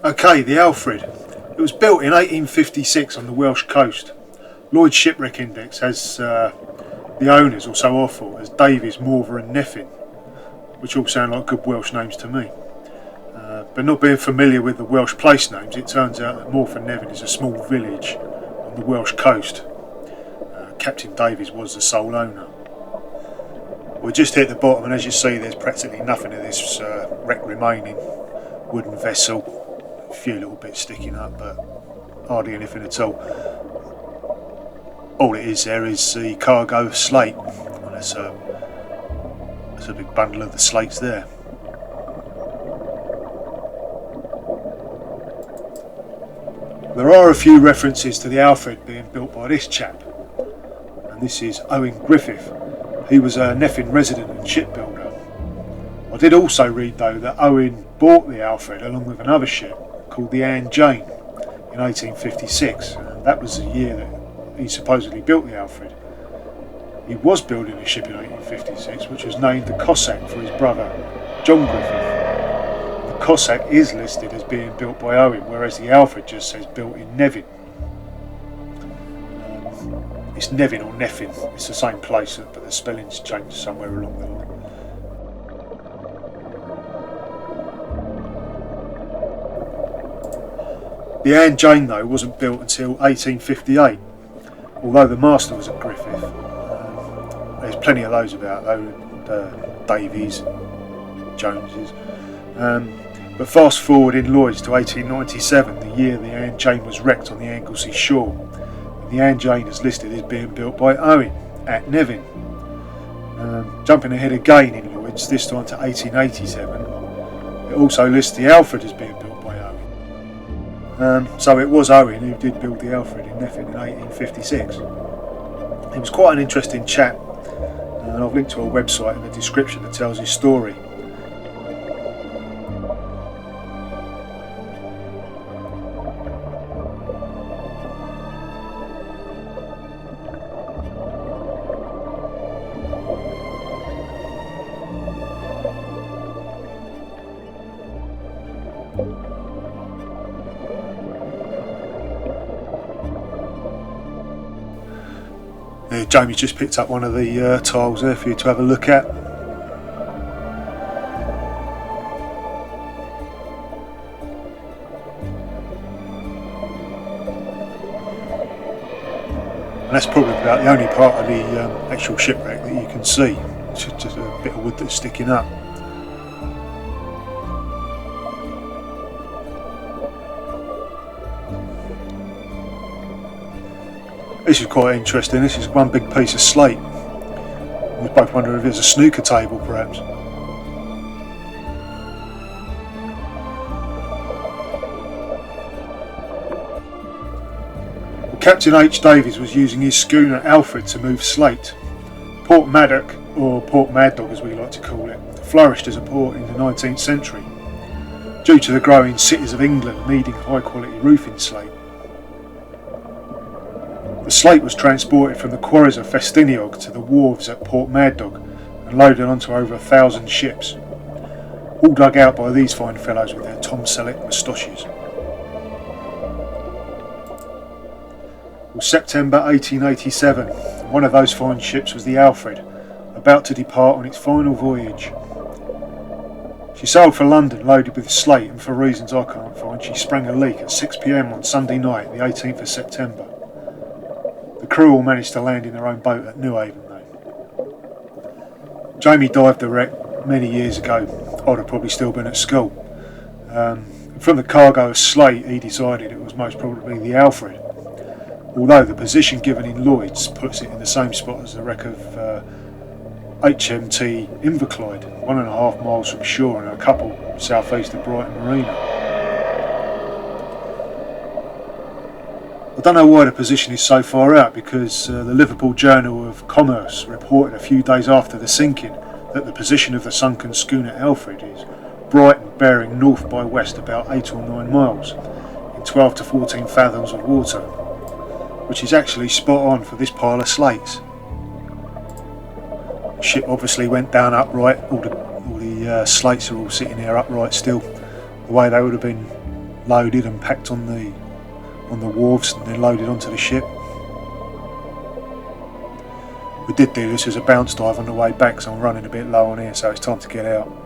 Okay, the Alfred. It was built in 1856 on the Welsh coast. Lloyd's Shipwreck Index has the owners, or so I thought, as Davies, Morver and Neffin, which all sound like good Welsh names to me. But not being familiar with the Welsh place names, it turns out that Morve and Neffin is a small village on the Welsh coast. Captain Davies was the sole owner. We're just hit the bottom, and as you see, there's practically nothing of this wreck remaining. Wooden vessel, a few little bits sticking up, but hardly anything at all. All it is there is the cargo slate, and that's a big bundle of the slates there. There are a few references to the Alfred being built by this chap, and this is Owen Griffith. He was a Neffin resident and shipbuilder. I did also read though that Owen bought the Alfred along with another ship called the Anne Jane in 1856, and that was the year that he supposedly built the Alfred. He was building a ship in 1856 which was named the Cossack for his brother John Griffith. The Cossack is listed as being built by Owen, whereas the Alfred just says built in Nevin. It's Nevin or Neffin, it's the same place, but the spelling's changed somewhere along the line. The Anne Jane though wasn't built until 1858, although the master was at Griffith. There's plenty of those about though, Davies, Joneses. But fast forward in Lloyd's to 1897, the year the Anne Jane was wrecked on the Anglesey shore. The Anne Jane is listed as being built by Owen at Nevin. Jumping ahead again in Lloyd's, this time to 1887, it also lists the Alfred as being built by Owen. So it was Owen who did build the Alfred in Nevin in 1856. He was quite an interesting chap, and I've linked to a website in the description that tells his story. Jamie just picked up one of the tiles there for you to have a look at. And that's probably about the only part of the actual shipwreck that you can see. It's just a bit of wood that's sticking up. This is quite interesting. This is one big piece of slate. We both wonder if there's a snooker table perhaps. Well, Captain H. Davies was using his schooner Alfred to move slate. Port Maddock, or Port Mad Dog as we like to call it, flourished as a port in the 19th century due to the growing cities of England needing high quality roofing slate. The slate was transported from the quarries of Fesliyan to the wharves at Port Mad Dog and loaded onto over 1,000 ships, all dug out by these fine fellows with their Tom Selleck moustaches. Well, September 1887, one of those fine ships was the Alfred, about to depart on its final voyage. She sailed for London loaded with slate, and for reasons I can't find, she sprang a leak at 6 p.m. on Sunday night, the 18th of September. The crew all managed to land in their own boat at Newhaven though. Jamie dived the wreck many years ago. I'd have probably still been at school. From the cargo of slate he decided it was most probably the Alfred, although the position given in Lloyd's puts it in the same spot as the wreck of HMT Inverclyde, 1.5 miles from shore and a couple southeast of Brighton Marina. I don't know why the position is so far out, because the Liverpool Journal of Commerce reported a few days after the sinking that the position of the sunken schooner Alfred is Brighton, bearing north by west about 8 or 9 miles in 12 to 14 fathoms of water, which is actually spot on for this pile of slates. The ship obviously went down upright. All the slates are all sitting there upright still, the way they would have been loaded and packed on the wharves and then loaded onto the ship. We did do this as a bounce dive on the way back, so I'm running a bit low on here, so it's time to get out.